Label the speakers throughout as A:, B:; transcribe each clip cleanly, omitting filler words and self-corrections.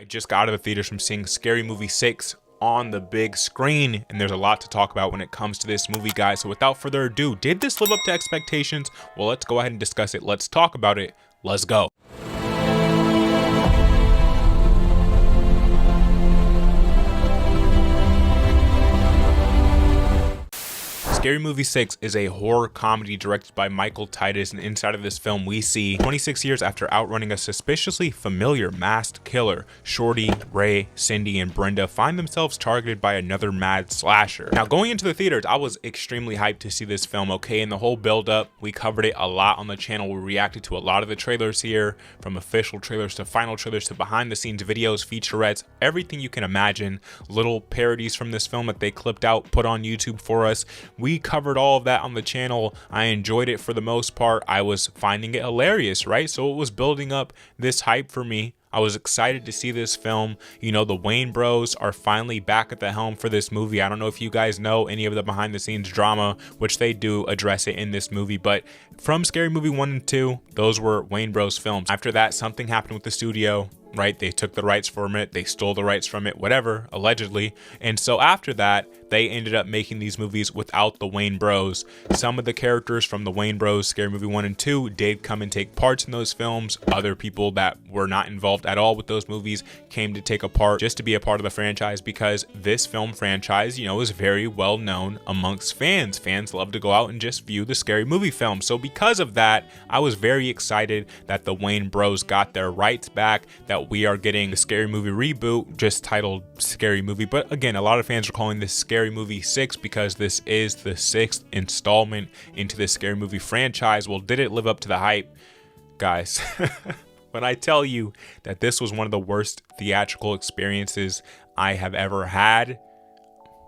A: just got out of the theaters from seeing Scary Movie 6 on the big screen, and there's a lot to talk about when it comes to this movie, guys. So without further ado, did this live up to expectations? Well, let's go ahead and discuss it. Let's talk about it. Let's go. Scary Movie 6 is a horror comedy directed by Michael Titus, and inside of this film we see 26 years after outrunning a suspiciously familiar masked killer, Shorty, Ray, Cindy, and Brenda find themselves targeted by another mad slasher. Now, going into the theaters, I was extremely hyped to see this film, okay? And the whole build up, we covered it a lot on the channel. We reacted to a lot of the trailers here, from official trailers to final trailers to behind the scenes videos, featurettes, everything you can imagine, little parodies from this film that they clipped out, put on YouTube for us. We covered all of that on the channel. I enjoyed it for the most part. I was finding it hilarious, right? So it was building up this hype for me. I was excited to see this film. You know, the Wayans bros are finally back at the helm for this movie. I don't know if you guys know any of the behind the scenes drama, which they do address it in this movie, but from Scary Movie 1 and 2, those were Wayans bros films. After that, something happened with the studio, right? They took the rights from it, they stole the rights from it, whatever, allegedly. And so after that, they ended up making these movies without the Wayans bros. Some of the characters from the Wayans bros, Scary Movie 1 and 2, did come and take parts in those films. Other people that were not involved at all with those movies came to take a part just to be a part of the franchise, because this film franchise, you know, is very well known amongst fans. Fans love to go out and just view the Scary Movie film. So because of that, I was very excited that the Wayans bros got their rights back, that we are getting the Scary Movie reboot, just titled Scary Movie. But again, a lot of fans are calling this Scary Movie 6 because this is the 6th installment into the Scary Movie franchise. Well, did it live up to the hype? Guys, when I tell you that this was one of the worst theatrical experiences I have ever had,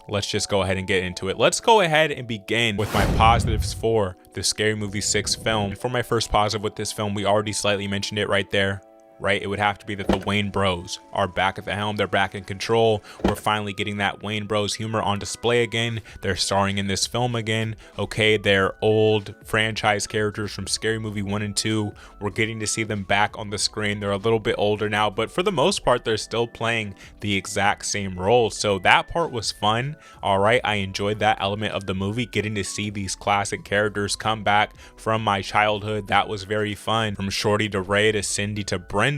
A: let's just go ahead and get into it. Let's go ahead and begin with my positives for the Scary Movie 6 film. For my first positive with this film, we already slightly mentioned it right there. Right, it would have to be that the Wayans bros are back at the helm. They're back in control. We're finally getting that Wayans bros humor on display again. They're starring in this film again. Okay, they're old franchise characters from Scary Movie 1 and 2. We're getting to see them back on the screen. They're a little bit older now, but for the most part, they're still playing the exact same role. So that part was fun. All right, I enjoyed that element of the movie, getting to see these classic characters come back from my childhood. That was very fun. From Shorty to Ray to Cindy to Brenda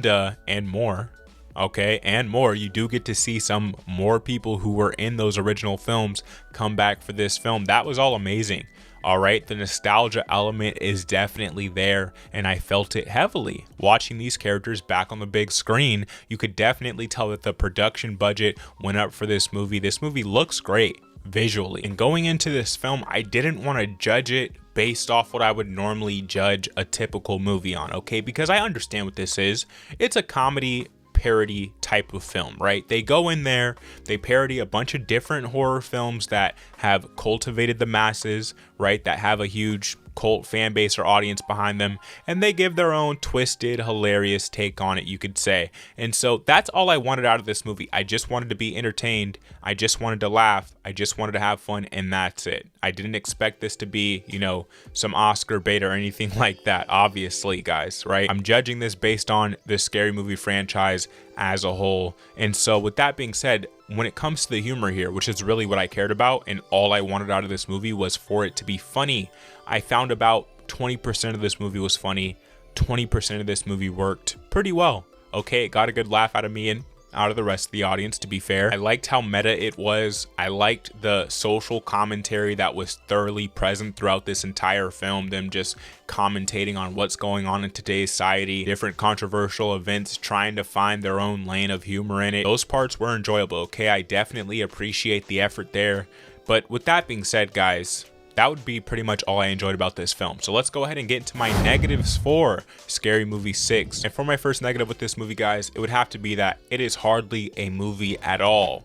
A: and more. Okay, and more. You do get to see some more people who were in those original films come back for this film. That was all amazing. All right, the nostalgia element is definitely there, and I felt it heavily. Watching these characters back on the big screen, you could definitely tell that the production budget went up for this movie. This movie looks great visually. And going into this film, I didn't want to judge it based off what I would normally judge a typical movie on, okay? Because I understand what this is. It's a comedy parody type of film, right? They go in there, they parody a bunch of different horror films that have cultivated the masses, right? That have a huge cult fan base or audience behind them, and they give their own twisted, hilarious take on it, you could say. And so that's all I wanted out of this movie. I just wanted to be entertained. I just wanted to laugh. I just wanted to have fun, and that's it. I didn't expect this to be, you know, some Oscar bait or anything like that, obviously, guys, right? I'm judging this based on the Scary Movie franchise as a whole. And so with that being said, when it comes to the humor here, which is really what I cared about and all I wanted out of this movie was for it to be funny, I found about 20% of this movie was funny. 20% of this movie worked pretty well. Okay, it got a good laugh out of me and out of the rest of the audience, to be fair. I liked how meta it was. I liked the social commentary that was thoroughly present throughout this entire film, them just commentating on what's going on in today's society, different controversial events, trying to find their own lane of humor in it. Those parts were enjoyable, okay? I definitely appreciate the effort there. But with that being said, guys, that would be pretty much all I enjoyed about this film. So let's go ahead and get into my negatives for Scary Movie 6. And for my first negative with this movie, guys, it would have to be that it is hardly a movie at all.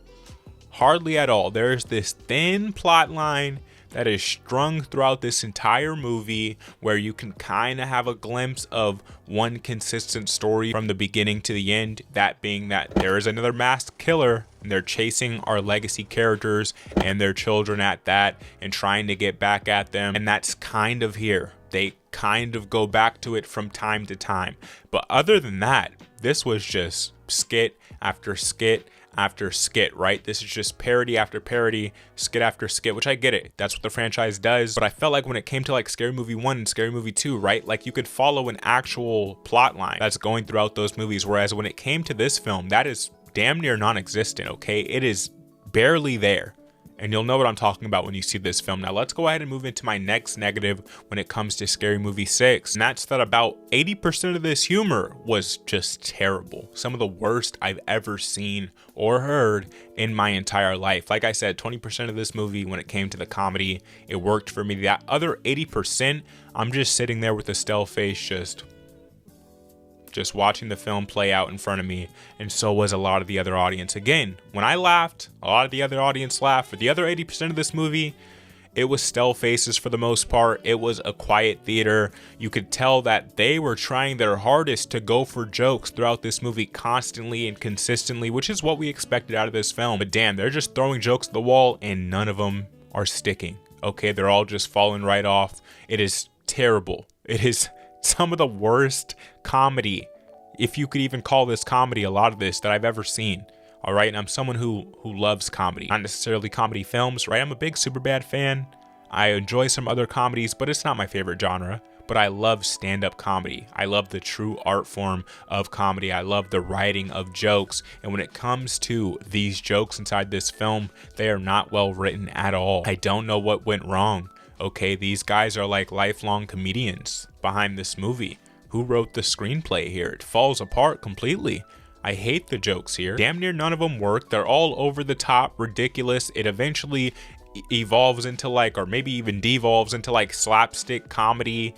A: Hardly at all. There's this thin plot line that is strung throughout this entire movie where you can kind of have a glimpse of one consistent story from the beginning to the end, that being that there is another masked killer and they're chasing our legacy characters and their children at that and trying to get back at them. And that's kind of here. They kind of go back to it from time to time. But other than that, this was just Skit after skit after skit, right? This is just parody after parody, skit after skit, which I get it. That's what the franchise does. But I felt like when it came to like Scary Movie 1 and Scary Movie 2, right? Like you could follow an actual plot line that's going throughout those movies. Whereas when it came to this film, that is damn near non-existent, okay? It is barely there. And you'll know what I'm talking about when you see this film. Now let's go ahead and move into my next negative when it comes to Scary Movie 6. And that's that about 80% of this humor was just terrible. Some of the worst I've ever seen or heard in my entire life. Like I said, 20% of this movie, when it came to the comedy, it worked for me. That other 80%, I'm just sitting there with a stale face, just watching the film play out in front of me, and so was a lot of the other audience. Again, when I laughed, a lot of the other audience laughed. For the other 80% of this movie, it was stale faces for the most part. It was a quiet theater. You could tell that they were trying their hardest to go for jokes throughout this movie constantly and consistently, which is what we expected out of this film. But damn, they're just throwing jokes at the wall and none of them are sticking. Okay, they're all just falling right off. It is terrible. It is some of the worst comedy, if you could even call this comedy, a lot of this that I've ever seen. All right, and I'm someone who loves comedy, not necessarily comedy films, right? I'm a big Superbad fan. I enjoy some other comedies, but it's not my favorite genre. But I love stand-up comedy. I love the true art form of comedy. I love the writing of jokes. And when it comes to these jokes inside this film, they are not well written at all. I don't know what went wrong. Okay, these guys are like lifelong comedians behind this movie. Who wrote the screenplay here? It falls apart completely. I hate the jokes here. Damn near none of them work. They're all over the top, ridiculous. It eventually evolves into like, or maybe even devolves into like slapstick comedy.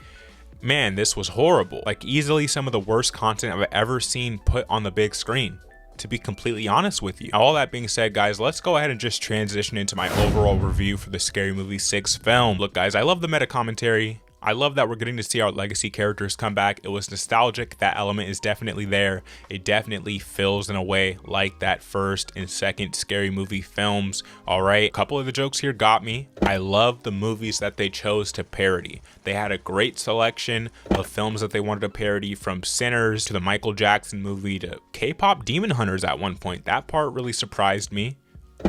A: Man, this was horrible. Like easily some of the worst content I've ever seen put on the big screen, to be completely honest with you. All that being said, guys, let's go ahead and just transition into my overall review for the Scary Movie 6 film. Look, guys, I love the meta commentary. I love that we're getting to see our legacy characters come back. It was nostalgic. That element is definitely there. It definitely feels in a way like that first and second Scary Movie films. All right, a couple of the jokes here got me. I love the movies that they chose to parody. They had a great selection of films that they wanted to parody, from Sinners to the Michael Jackson movie to K-pop Demon Hunters at one point. That part really surprised me.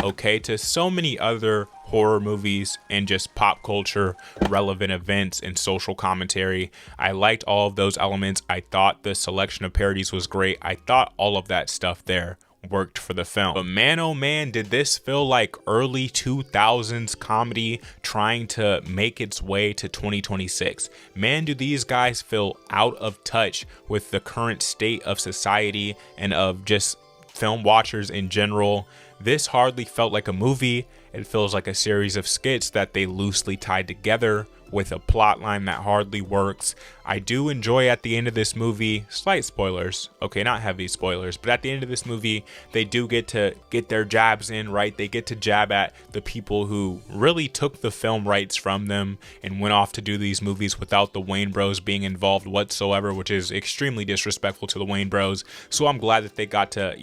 A: Okay, to so many other horror movies and just pop culture relevant events and social commentary. I liked all of those elements. I thought the selection of parodies was great. I thought all of that stuff there worked for the film. But man, oh man, did this feel like early 2000s comedy trying to make its way to 2026. Man, do these guys feel out of touch with the current state of society and of just film watchers in general. This hardly felt like a movie. It feels like a series of skits that they loosely tied together with a plot line that hardly works. I do enjoy at the end of this movie, slight spoilers, okay, not heavy spoilers, but at the end of this movie, they do get to get their jabs in, right? They get to jab at the people who really took the film rights from them and went off to do these movies without the Wayans bros being involved whatsoever, which is extremely disrespectful to the Wayans bros. So I'm glad that they got to,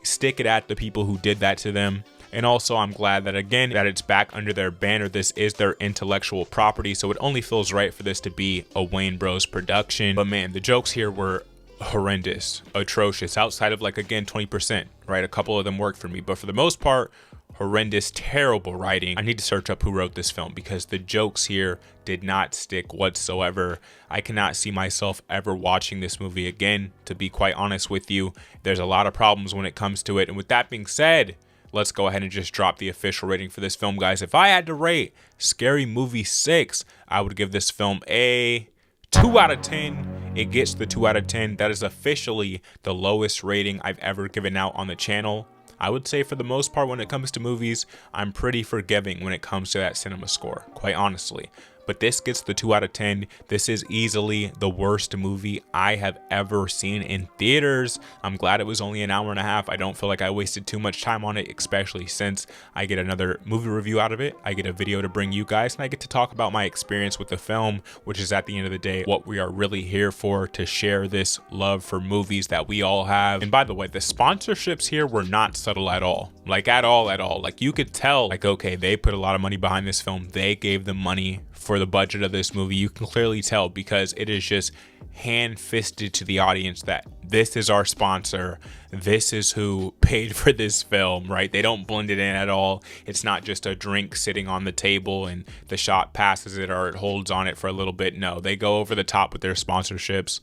A: stick it at the people who did that to them. And also I'm glad that, again, that it's back under their banner. This is their intellectual property, so it only feels right for this to be a Wayans Bros production. But man, the jokes here were horrendous, atrocious, outside of like, again, 20%, right? A couple of them worked for me, but for the most part, horrendous, terrible writing. I need to search up who wrote this film because the jokes here did not stick whatsoever. I cannot see myself ever watching this movie again, to be quite honest with you. There's a lot of problems when it comes to it. And with that being said, let's go ahead and just drop the official rating for this film, guys. If I had to rate Scary Movie 6, I would give this film a 2 out of 10. It gets the 2 out of 10. That is officially the lowest rating I've ever given out on the channel. I would say for the most part when it comes to movies, I'm pretty forgiving when it comes to that cinema score, quite honestly. But this gets the 2 out of 10. This is easily the worst movie I have ever seen in theaters. I'm glad it was only an hour and a half. I don't feel like I wasted too much time on it, especially since I get another movie review out of it. I get a video to bring you guys, and I get to talk about my experience with the film, which is at the end of the day what we are really here for, to share this love for movies that we all have. And by the way, the sponsorships here were not subtle at all. Like at all. Like you could tell, like, okay, they put a lot of money behind this film. They gave them money for the budget of this movie. You can clearly tell because it is just hand-fisted to the audience that this is our sponsor, this is who paid for this film, right? They don't blend it in at all. It's not just a drink sitting on the table and the shot passes it or it holds on it for a little bit. No, they go over the top with their sponsorships.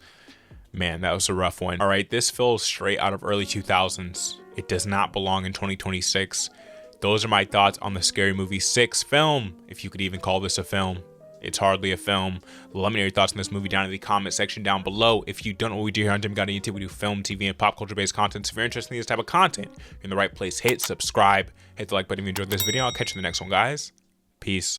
A: Man, that was a rough one. All right, this feels straight out of early 2000s. It does not belong in 2026. Those are my thoughts on the Scary Movie 6 film, if you could even call this a film. It's hardly a film. Let me know your thoughts on this movie down in the comment section down below. If you don't know what we do here on Jim Got YouTube, we do film, TV, and pop culture based content. So if you're interested in this type of content, you're in the right place. Hit subscribe, hit the like button if you enjoyed this video. I'll catch you in the next one, guys. Peace.